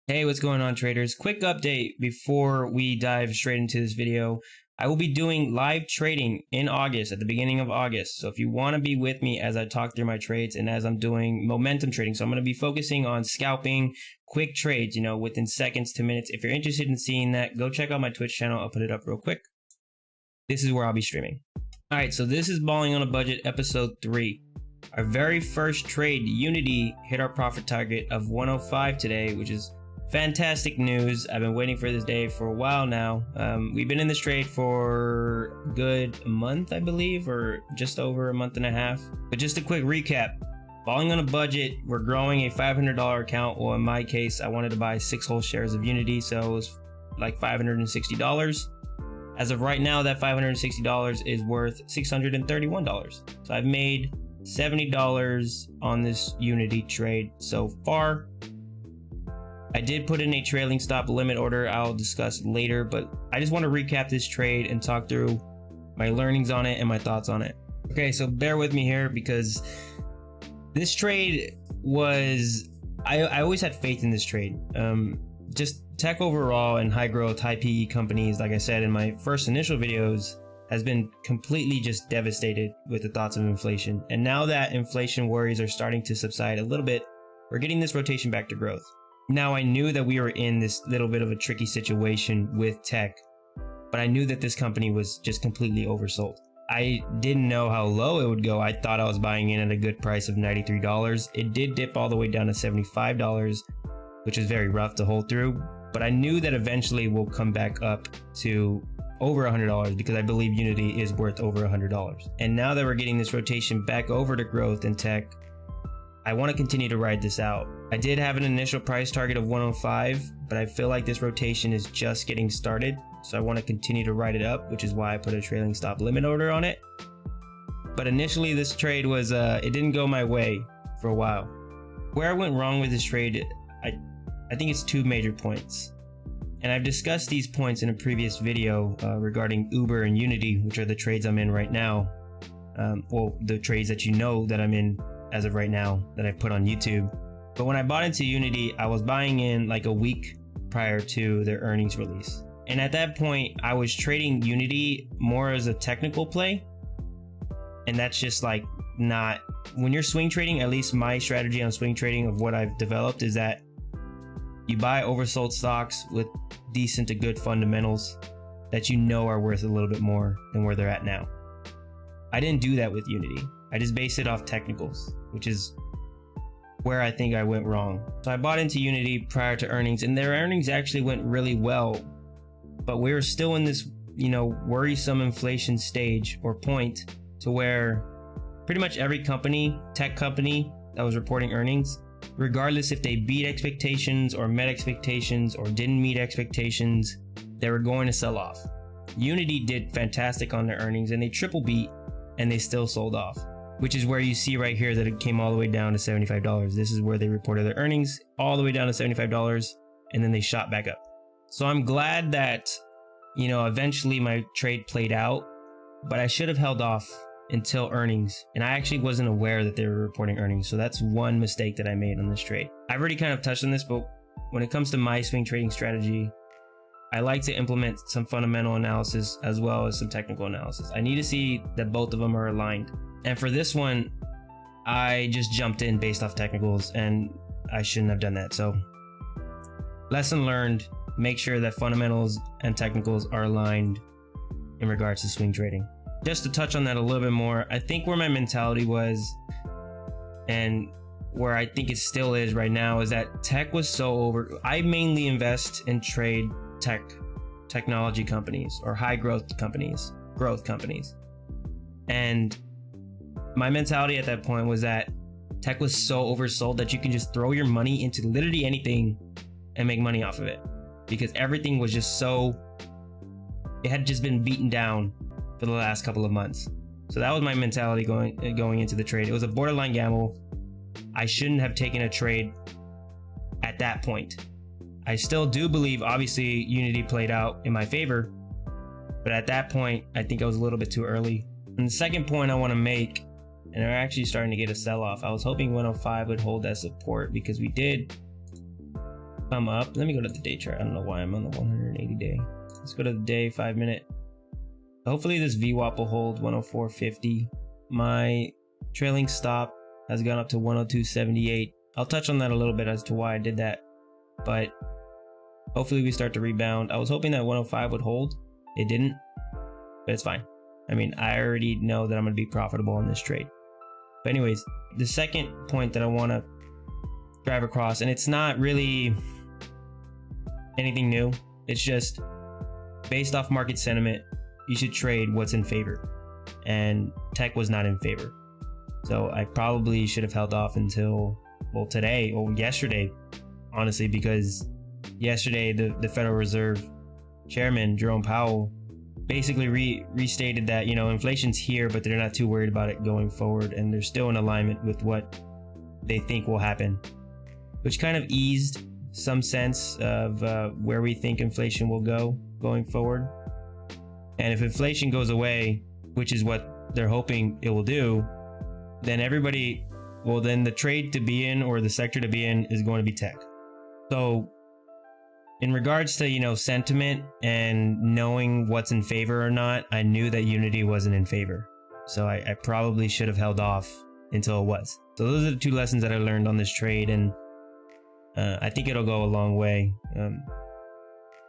Hey, what's going on, traders? Quick update before we dive straight into this video. I will be doing live trading in August, at the beginning of August. So if you want to be with me as I talk through my trades and as I'm doing momentum trading, so I'm going to be focusing on scalping quick trades, within seconds to minutes. If you're interested in seeing that, go check out my Twitch channel. I'll put it up real quick. This is where I'll be streaming. All right, so this is Balling on a Budget, episode 3. Our very first trade, Unity, hit our profit target of 105 today, which is fantastic news. I've been waiting for this day for a while now. We've been in this trade for a good month, I believe, or just over a month and a half. But just a quick recap. Balling on a Budget, we're growing a $500 account. Well, in my case, I wanted to buy 6 whole shares of Unity, so it was like $560. As of right now, that $560 is worth $631. So I've made $70 on this Unity trade so far. I did put in a trailing stop limit order I'll discuss later, but I just want to recap this trade and talk through my learnings on it and my thoughts on it. Okay, so bear with me here because this trade was, I always had faith in this trade. Just tech overall and high growth, high PE companies, like I said in my first initial videos, has been completely just devastated with the thoughts of inflation. And now that inflation worries are starting to subside a little bit, we're getting this rotation back to growth. Now, I knew that we were in this little bit of a tricky situation with tech, but I knew that this company was just completely oversold. I didn't know how low it would go. I thought I was buying in at a good price of $93. It did dip all the way down to $75, which is very rough to hold through, but I knew that eventually we'll come back up to over $100 because I believe Unity is worth over $100. And now that we're getting this rotation back over to growth and tech, I want to continue to ride this out. I did have an initial price target of 105, but I feel like this rotation is just getting started. So I want to continue to ride it up, which is why I put a trailing stop limit order on it. But initially this trade was, it didn't go my way for a while. Where I went wrong with this trade, I think it's 2 major points. And I've discussed these points in a previous video regarding Uber and Unity, which are the trades I'm in right now. Well, the trades that you know that I'm in as of right now that I put on YouTube. But when I bought into Unity, I was buying in like a week prior to their earnings release. And at that point, I was trading Unity more as a technical play. And that's just like not, when you're swing trading, at least my strategy on swing trading of what I've developed is that you buy oversold stocks with decent to good fundamentals that you know are worth a little bit more than where they're at now. I didn't do that with Unity. I just based it off technicals, which is where I think I went wrong. So I bought into Unity prior to earnings, and their earnings actually went really well, but we were still in this, worrisome inflation stage or point to where pretty much every company, tech company that was reporting earnings, regardless if they beat expectations or met expectations or didn't meet expectations, they were going to sell off. Unity did fantastic on their earnings and they triple beat and they still sold off, which is where you see right here that it came all the way down to $75. This is where they reported their earnings all the way down to $75 and then they shot back up. So I'm glad that, eventually my trade played out, but I should have held off until earnings. And I actually wasn't aware that they were reporting earnings. So that's one mistake that I made on this trade. I've already kind of touched on this, but when it comes to my swing trading strategy, I like to implement some fundamental analysis as well as some technical analysis. I need to see that both of them are aligned. And for this one, I just jumped in based off technicals and I shouldn't have done that. So lesson learned, make sure that fundamentals and technicals are aligned in regards to swing trading. Just to touch on that a little bit more, I think where my mentality was and where I think it still is right now is that tech was so over. I mainly invest and trade technology companies or high growth companies. And my mentality at that point was that tech was so oversold that you can just throw your money into literally anything and make money off of it, because everything was just it had just been beaten down for the last couple of months. So that was my mentality going into the trade. It was a borderline gamble. I shouldn't have taken a trade at that point. I still do believe, obviously, Unity played out in my favor, but at that point, I think I was a little bit too early. And the second point I want to make, and they're actually starting to get a sell-off. I was hoping 105 would hold that support because we did come up. Let me go to the day chart. I don't know why I'm on the 180 day. Let's go to the day 5 minute. Hopefully this VWAP will hold 104.50. My trailing stop has gone up to 102.78. I'll touch on that a little bit as to why I did that, but hopefully we start to rebound. I was hoping that 105 would hold. It didn't, but it's fine. I mean, I already know that I'm going to be profitable in this trade. But anyways, the second point that I want to drive across, and it's not really anything new. It's just based off market sentiment, you should trade what's in favor. And tech was not in favor. So I probably should have held off until, well, today or yesterday, honestly, because yesterday the Federal Reserve Chairman Jerome Powell basically restated that, you know, inflation's here, but they're not too worried about it going forward, and they're still in alignment with what they think will happen, which kind of eased some sense of where we think inflation will go going forward. And if inflation goes away, which is what they're hoping it will do, then everybody, well, then the trade to be in or the sector to be in is going to be tech. So in regards to, you know, sentiment and knowing what's in favor or not, I knew that Unity wasn't in favor. So I probably should have held off until it was. So those are the two lessons that I learned on this trade. And I think it'll go a long way,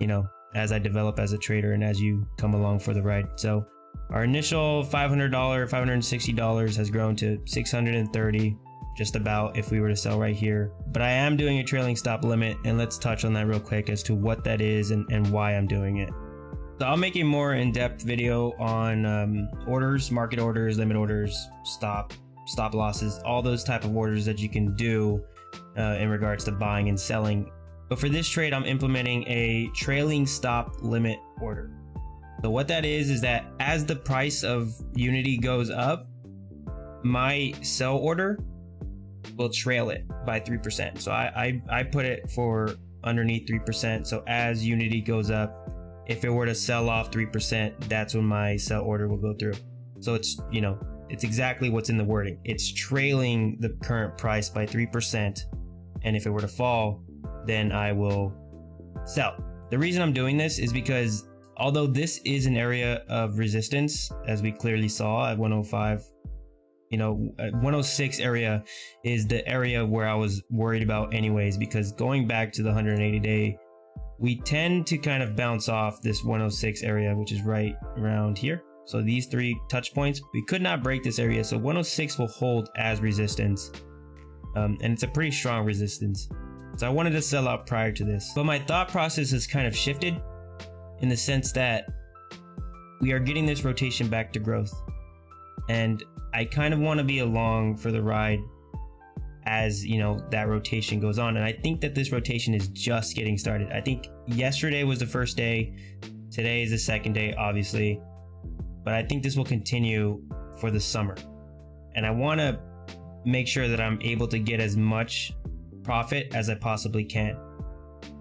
you know, as I develop as a trader and as you come along for the ride. So our initial $500, $560 has grown to $630, just about, if we were to sell right here. But I am doing a trailing stop limit, and let's touch on that real quick as to what that is and why I'm doing it. So I'll make a more in-depth video on orders, market orders, limit orders, stop losses, all those type of orders that you can do in regards to buying and selling. But for this trade, I'm implementing a trailing stop limit order. So what that is that as the price of Unity goes up, my sell order will trail it by 3%. So I put it for underneath 3%. So as Unity goes up, if it were to sell off 3%, that's when my sell order will go through. So it's, you know, it's exactly what's in the wording. It's trailing the current price by 3%. And if it were to fall, then I will sell. The reason I'm doing this is because although this is an area of resistance, as we clearly saw at 105, you know, 106 area is the area where I was worried about anyways, because going back to the 180 day, we tend to kind of bounce off this 106 area, which is right around here. So these three touch points, we could not break this area. So 106 will hold as resistance. And it's a pretty strong resistance. So I wanted to sell out prior to this, but my thought process has kind of shifted in the sense that we are getting this rotation back to growth. And I kind of want to be along for the ride as, you know, that rotation goes on. And I think that this rotation is just getting started. I think yesterday was the first day. Today is the second day, obviously. But I think this will continue for the summer. And I want to make sure that I'm able to get as much profit as I possibly can.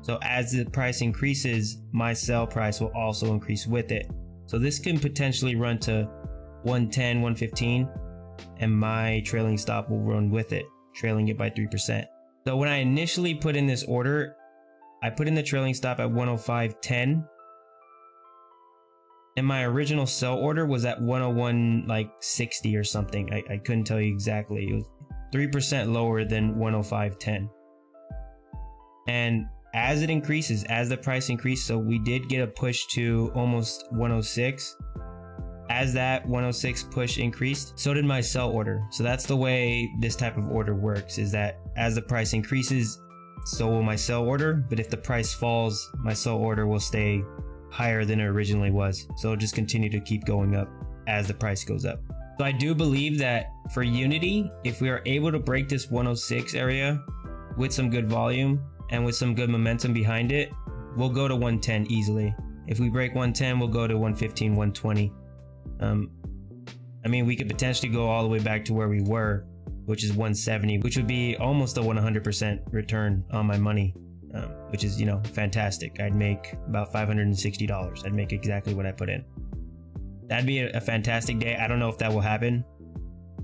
So as the price increases, my sell price will also increase with it. So this can potentially run to 110, 115, and my trailing stop will run with it, trailing it by 3%. So when I initially put in this order, I put in the trailing stop at 105.10, and my original sell order was at 101 like 60 or something. I couldn't tell you exactly. It was 3% lower than 105.10. And as it increases, as the price increased, so we did get a push to almost 106. As that 106 push increased, so did my sell order. So that's the way this type of order works, is that as the price increases, so will my sell order. But if the price falls, my sell order will stay higher than it originally was. So it'll just continue to keep going up as the price goes up. So I do believe that for Unity, if we are able to break this 106 area with some good volume and with some good momentum behind it, we'll go to 110 easily. If we break 110, we'll go to 115, 120. I mean, we could potentially go all the way back to where we were, which is 170, which would be almost a 100% return on my money, which is, you know, fantastic. I'd make about $560. I'd make exactly what I put in. That'd be a fantastic day. I don't know if that will happen,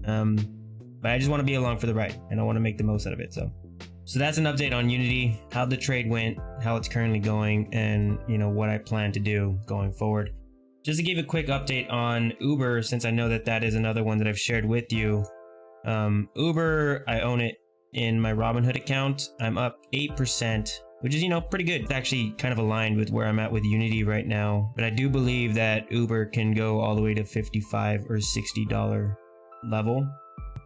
but I just want to be along for the ride and I want to make the most out of it. So So that's an update on Unity, how the trade went, how it's currently going, and what I plan to do going forward. Just to give a quick update on Uber, since I know that that is another one that I've shared with you. Uber, I own it in my Robinhood account. I'm up 8%, which is, pretty good. It's actually kind of aligned with where I'm at with Unity right now. But I do believe that Uber can go all the way to $55 or $60 level,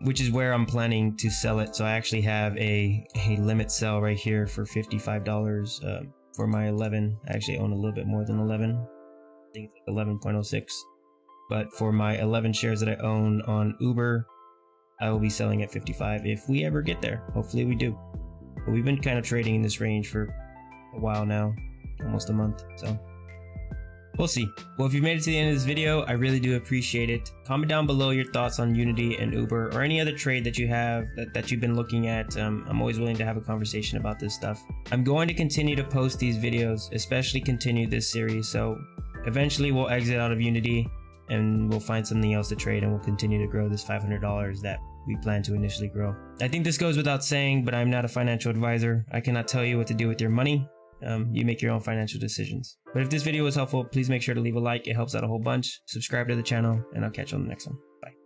which is where I'm planning to sell it. So I actually have a limit sell right here for $55 for my 11. I actually own a little bit more than 11. I think it's like 11.06. But for my 11 shares that I own on Uber, I will be selling at 55 if we ever get there. Hopefully we do. But we've been kind of trading in this range for a while now, almost a month. So we'll see. Well, if you've made it to the end of this video, I really do appreciate it. Comment down below your thoughts on Unity and Uber or any other trade that you have that you've been looking at. I'm always willing to have a conversation about this stuff. I'm going to continue to post these videos, especially continue this series. So eventually we'll exit out of Unity and we'll find something else to trade, and we'll continue to grow this $500 that we plan to initially grow. I think this goes without saying, but I'm not a financial advisor. I cannot tell you what to do with your money. You make your own financial decisions. But if this video was helpful, please make sure to leave a like. It helps out a whole bunch. Subscribe to the channel, and I'll catch you on the next one. Bye.